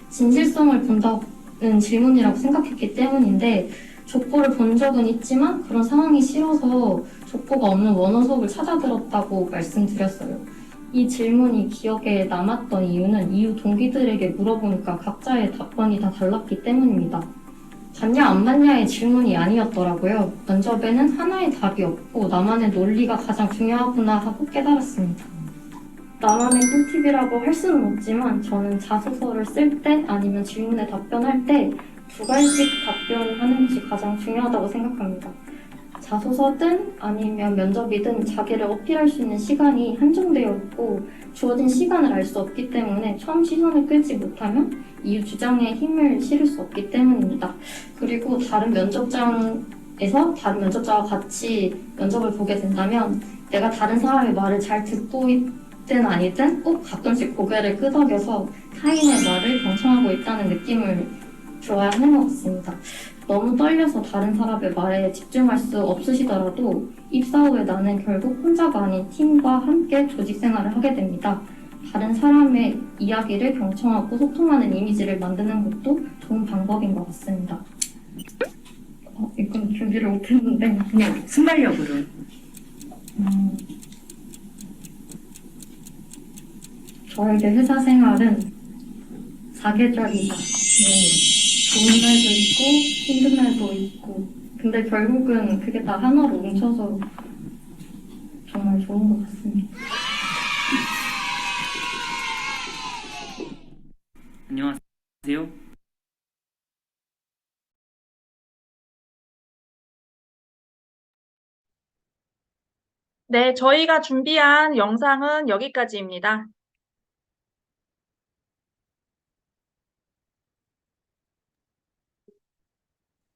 진실성을 본다는 질문이라고 생각했기 때문인데 족보를 본 적은 있지만 그런 상황이 싫어서 족보가 없는 원어 수업을 찾아 들었다고 말씀드렸어요. 이 질문이 기억에 남았던 이유는 이후 동기들에게 물어보니까 각자의 답변이 다 달랐기 때문입니다. 맞냐 안 맞냐의 질문이 아니었더라고요. 면접에는 하나의 답이 없고 나만의 논리가 가장 중요하구나 하고 깨달았습니다. 나만의 꿀팁이라고 할 수는 없지만 저는 자소서를 쓸 때 아니면 질문에 답변할 때 2가지씩 답변하는 것이 가장 중요하다고 생각합니다. 자소서든 아니면 면접이든 자기를 어필할 수 있는 시간이 한정되어 있고 주어진 시간을 알 수 없기 때문에 처음 시선을 끌지 못하면 이후 주장에 힘을 실을 수 없기 때문입니다. 그리고 다른 면접자와 같이 면접을 보게 된다면 내가 다른 사람의 말을 잘 듣고 있든 아니든 꼭 가끔씩 고개를 끄덕여서 타인의 말을 경청하고 있다는 느낌을 줘야 하는 것 같습니다. 너무 떨려서 다른 사람의 말에 집중할 수 없으시더라도 입사 후에 나는 결국 혼자가 아닌 팀과 함께 조직 생활을 하게 됩니다. 다른 사람의 이야기를 경청하고 소통하는 이미지를 만드는 것도 좋은 방법인 것 같습니다. 이건 준비를 못했는데 그냥 순발력으로. 저에게 회사 생활은 사계절이다. 좋은 날도 있고 힘든 날도 있고 근데 결국은 그게 다 하나로 뭉쳐서 정말 좋은 것 같습니다. 안녕하세요. 네, 저희가 준비한 영상은 여기까지입니다.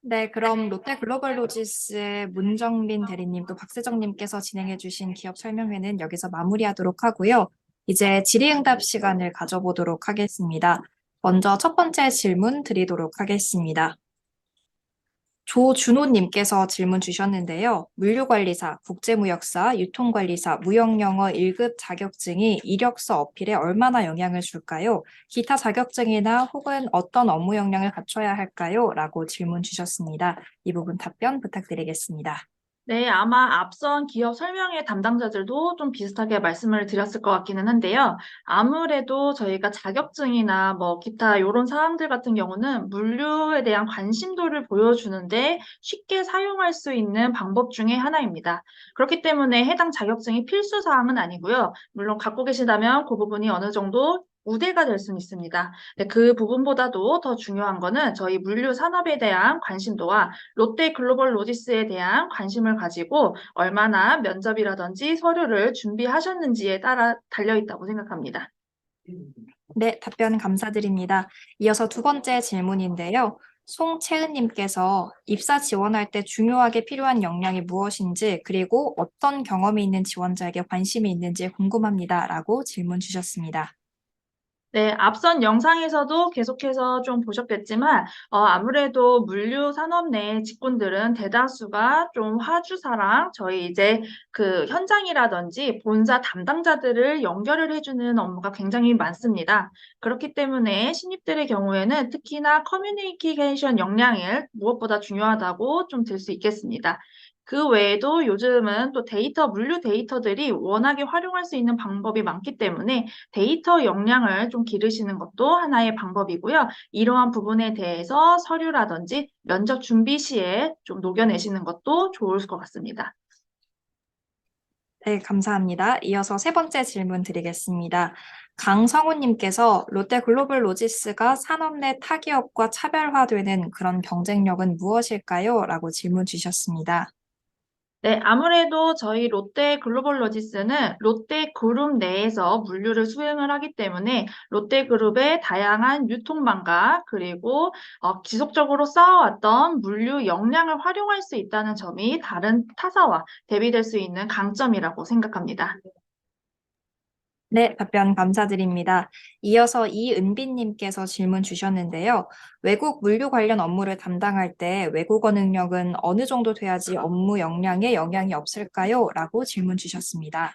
네, 그럼 롯데글로벌로지스의 문정민 대리님 또 박세정님께서 진행해주신 기업 설명회는 여기서 마무리하도록 하고요. 이제 질의응답 시간을 가져보도록 하겠습니다. 먼저 첫 번째 질문 드리도록 하겠습니다. 조준호님께서 질문 주셨는데요. 물류관리사, 국제무역사, 유통관리사, 무역영어 1급 자격증이 이력서 어필에 얼마나 영향을 줄까요? 기타 자격증이나 혹은 어떤 업무 역량을 갖춰야 할까요? 라고 질문 주셨습니다. 이 부분 답변 부탁드리겠습니다. 네, 아마 앞선 기업 설명회 담당자들도 좀 비슷하게 말씀을 드렸을 것 같기는 한데요. 아무래도 저희가 자격증이나 뭐 기타 이런 사항들 같은 경우는 물류에 대한 관심도를 보여주는데 쉽게 사용할 수 있는 방법 중에 하나입니다. 그렇기 때문에 해당 자격증이 필수 사항은 아니고요. 물론 갖고 계시다면 그 부분이 어느 정도 우대가 될 수는 있습니다. 근데 그 부분보다도 더 중요한 거는 저희 물류 산업에 대한 관심도와 롯데글로벌로지스에 대한 관심을 가지고 얼마나 면접이라든지 서류를 준비하셨는지에 따라 달려있다고 생각합니다. 네, 답변 감사드립니다. 이어서 두 번째 질문인데요. 송채은님께서 입사 지원할 때 중요하게 필요한 역량이 무엇인지 그리고 어떤 경험이 있는 지원자에게 관심이 있는지 궁금합니다. 라고 질문 주셨습니다. 네, 앞선 영상에서도 계속해서 좀 보셨겠지만, 아무래도 물류 산업 내 직군들은 대다수가 좀 화주사랑 저희 이제 그 현장이라든지 본사 담당자들을 연결을 해주는 업무가 굉장히 많습니다. 그렇기 때문에 신입들의 경우에는 특히나 커뮤니케이션 역량이 무엇보다 중요하다고 좀 들 수 있겠습니다. 그 외에도 요즘은 또 물류 데이터들이 워낙에 활용할 수 있는 방법이 많기 때문에 데이터 역량을 좀 기르시는 것도 하나의 방법이고요. 이러한 부분에 대해서 서류라든지 면접 준비 시에 좀 녹여내시는 것도 좋을 것 같습니다. 네, 감사합니다. 이어서 세 번째 질문 드리겠습니다. 강성우님께서 롯데글로벌로지스가 산업 내 타기업과 차별화되는 그런 경쟁력은 무엇일까요? 라고 질문 주셨습니다. 네, 아무래도 저희 롯데글로벌로지스는 롯데그룹 내에서 물류를 수행을 하기 때문에 롯데그룹의 다양한 유통망과 그리고 지속적으로 쌓아왔던 물류 역량을 활용할 수 있다는 점이 다른 타사와 대비될 수 있는 강점이라고 생각합니다. 네, 답변 감사드립니다. 이어서 이은비님께서 질문 주셨는데요. 외국 물류 관련 업무를 담당할 때 외국어 능력은 어느 정도 돼야지 업무 역량에 영향이 없을까요? 라고 질문 주셨습니다.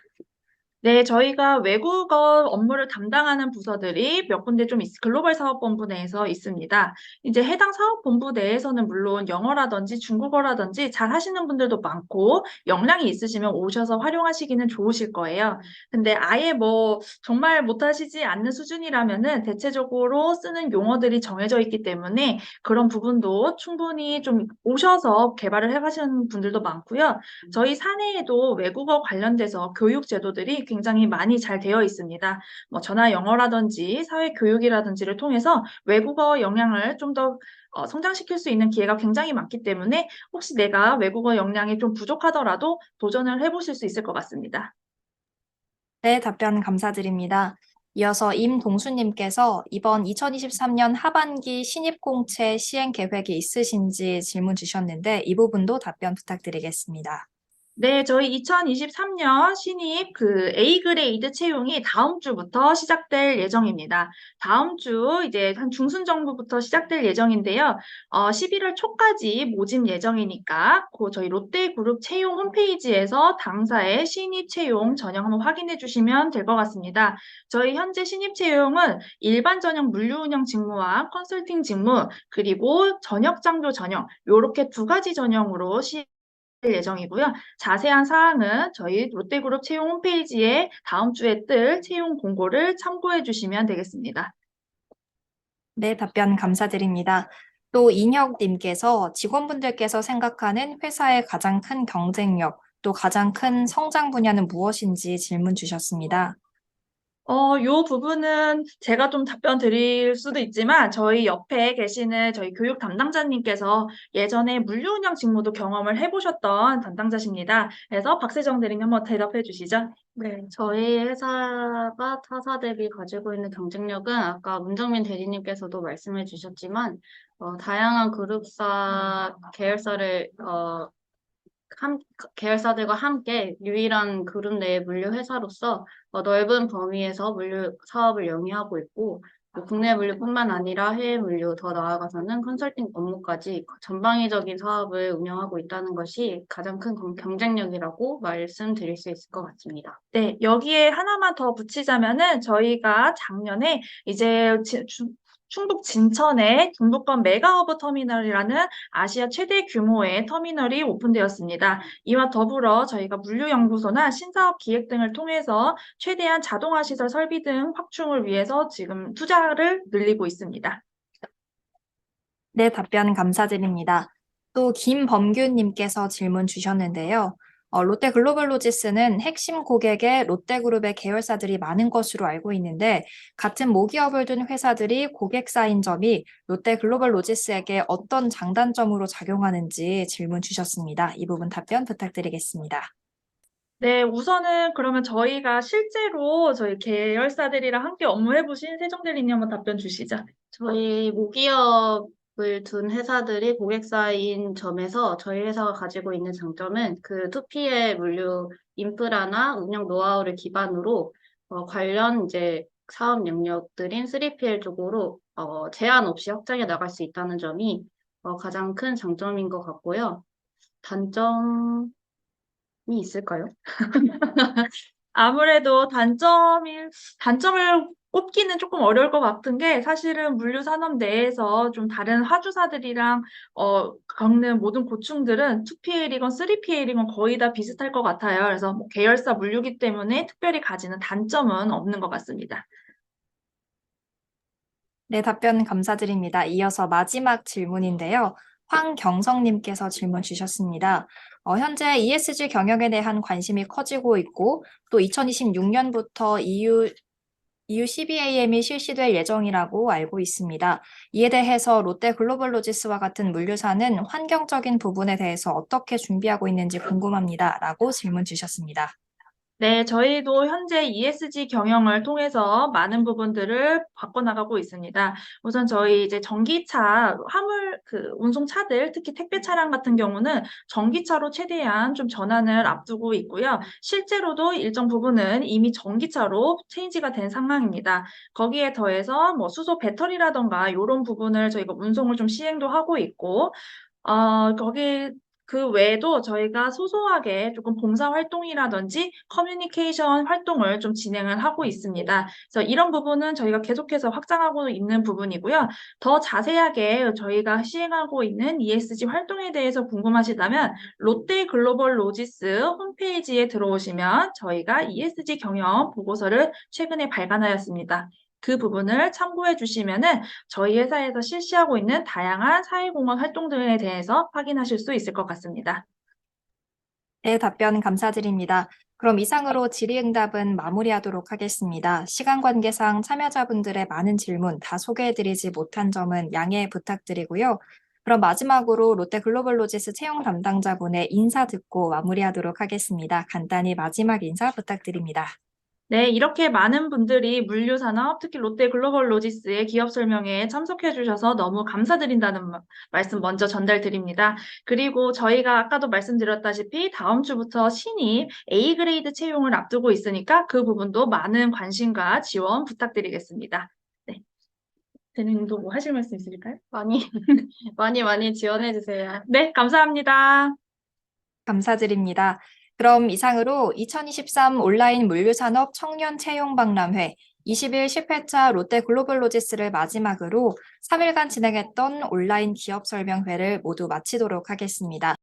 네, 저희가 외국어 업무를 담당하는 부서들이 몇 군데 좀 글로벌 사업본부 내에서 있습니다. 이제 해당 사업본부 내에서는 물론 영어라든지 중국어라든지 잘 하시는 분들도 많고 역량이 있으시면 오셔서 활용하시기는 좋으실 거예요. 근데 아예 뭐 정말 못하시지 않는 수준이라면은 대체적으로 쓰는 용어들이 정해져 있기 때문에 그런 부분도 충분히 좀 오셔서 개발을 해가시는 분들도 많고요. 저희 사내에도 외국어 관련돼서 교육 제도들이 굉장히 많이 잘 되어 있습니다. 뭐 전화 영어라든지 사회 교육이라든지를 통해서 외국어 역량을 좀 더 성장시킬 수 있는 기회가 굉장히 많기 때문에 혹시 내가 외국어 역량이 좀 부족하더라도 도전을 해보실 수 있을 것 같습니다. 네, 답변 감사드립니다. 이어서 임동수님께서 이번 2023년 하반기 신입공채 시행 계획이 있으신지 질문 주셨는데 이 부분도 답변 부탁드리겠습니다. 네, 저희 2023년 신입 A그레이드 채용이 다음 주부터 시작될 예정입니다. 다음 주 이제 한 중순 정도부터 시작될 예정인데요. 11월 초까지 모집 예정이니까 저희 롯데그룹 채용 홈페이지에서 당사의 신입 채용 전형 한번 확인해 주시면 될 것 같습니다. 저희 현재 신입 채용은 일반 전형 물류 운영 직무와 컨설팅 직무 그리고 전역 장교 전형 이렇게 두 가지 전형으로 예정이고요. 자세한 사항은 저희 롯데그룹 채용 홈페이지에 다음 주에 뜰 채용 공고를 참고해 주시면 되겠습니다. 네, 답변 감사드립니다. 또 인혁님께서 직원분들께서 생각하는 회사의 가장 큰 경쟁력, 또 가장 큰 성장 분야는 무엇인지 질문 주셨습니다. 요 부분은 제가 좀 답변 드릴 수도 있지만 저희 옆에 계시는 저희 교육 담당자님께서 예전에 물류운영 직무도 경험을 해보셨던 담당자십니다. 그래서 박세정 대리님 한번 대답해 주시죠. 네, 저희 회사가 타사 대비 가지고 있는 경쟁력은 아까 문정민 대리님께서도 말씀해 주셨지만, 다양한 그룹사 계열사를, 계열사들과 함께 유일한 그룹 내 물류 회사로서 넓은 범위에서 물류 사업을 영위하고 있고, 또 국내 물류뿐만 아니라 해외 물류, 더 나아가서는 컨설팅 업무까지 전방위적인 사업을 운영하고 있다는 것이 가장 큰 경쟁력이라고 말씀드릴 수 있을 것 같습니다. 네, 여기에 하나만 더 붙이자면은 저희가 작년에 이제 충북 진천에 중부권 메가허브 터미널이라는 아시아 최대 규모의 터미널이 오픈되었습니다. 이와 더불어 저희가 물류연구소나 신사업 기획 등을 통해서 최대한 자동화 시설 설비 등 확충을 위해서 지금 투자를 늘리고 있습니다. 네, 답변 감사드립니다. 또 김범균님께서 질문 주셨는데요. 롯데글로벌로지스는 핵심 고객의 롯데그룹의 계열사들이 많은 것으로 알고 있는데 같은 모기업을 둔 회사들이 고객사인 점이 롯데글로벌로지스에게 어떤 장단점으로 작용하는지 질문 주셨습니다. 이 부분 답변 부탁드리겠습니다. 네, 우선은 그러면 저희가 실제로 저희 계열사들이랑 함께 업무해보신 세정 대리님 한번 답변 주시죠. 저희 모기업을 둔 회사들이 고객사인 점에서 저희 회사가 가지고 있는 장점은 그 2PL 물류 인프라나 운영 노하우를 기반으로 관련 이제 사업 영역들인 3PL 쪽으로 제한 없이 확장해 나갈 수 있다는 점이 가장 큰 장점인 것 같고요. 단점이 있을까요? 아무래도 단점을 꼽기는 조금 어려울 것 같은 게 사실은 물류 산업 내에서 좀 다른 화주사들이랑 겪는 모든 고충들은 2PL이건 3PL이건 거의 다 비슷할 것 같아요. 그래서 뭐 계열사 물류기 때문에 특별히 가지는 단점은 없는 것 같습니다. 네, 답변 감사드립니다. 이어서 마지막 질문인데요. 황경성님께서 질문 주셨습니다. 현재 ESG 경영에 대한 관심이 커지고 있고 또 2026년부터 EU CBAM이 실시될 예정이라고 알고 있습니다. 이에 대해서 롯데글로벌로지스와 같은 물류사는 환경적인 부분에 대해서 어떻게 준비하고 있는지 궁금합니다. 라고 질문 주셨습니다. 네, 저희도 현재 ESG 경영을 통해서 많은 부분들을 바꿔나가고 있습니다. 우선 저희 이제 전기차, 화물 운송차들, 특히 택배 차량 같은 경우는 전기차로 최대한 좀 전환을 앞두고 있고요. 실제로도 일정 부분은 이미 전기차로 체인지가 된 상황입니다. 거기에 더해서 뭐 수소 배터리라던가 이런 부분을 저희가 운송을 좀 시행도 하고 있고, 그 외에도 저희가 소소하게 조금 봉사활동이라든지 커뮤니케이션 활동을 좀 진행을 하고 있습니다. 그래서 이런 부분은 저희가 계속해서 확장하고 있는 부분이고요. 더 자세하게 저희가 시행하고 있는 ESG 활동에 대해서 궁금하시다면 롯데글로벌로지스 홈페이지에 들어오시면 저희가 ESG 경영 보고서를 최근에 발간하였습니다. 그 부분을 참고해 주시면은 저희 회사에서 실시하고 있는 다양한 사회공헌 활동들에 대해서 확인하실 수 있을 것 같습니다. 네, 답변 감사드립니다. 그럼 이상으로 질의응답은 마무리하도록 하겠습니다. 시간 관계상 참여자분들의 많은 질문 다 소개해드리지 못한 점은 양해 부탁드리고요. 그럼 마지막으로 롯데글로벌로지스 채용 담당자분의 인사 듣고 마무리하도록 하겠습니다. 간단히 마지막 인사 부탁드립니다. 네, 이렇게 많은 분들이 물류산업, 특히 롯데글로벌로지스의 기업 설명회에 참석해 주셔서 너무 감사드린다는 말씀 먼저 전달드립니다. 그리고 저희가 아까도 말씀드렸다시피 다음 주부터 신입 A그레이드 채용을 앞두고 있으니까 그 부분도 많은 관심과 지원 부탁드리겠습니다. 네. 대리님도 뭐 하실 말씀 있으실까요? 많이 지원해 주세요. 네, 감사합니다. 감사드립니다. 그럼 이상으로 2023 온라인 물류산업 청년 채용 박람회 20일 10회차 롯데글로벌로지스를 마지막으로 3일간 진행했던 온라인 기업 설명회를 모두 마치도록 하겠습니다.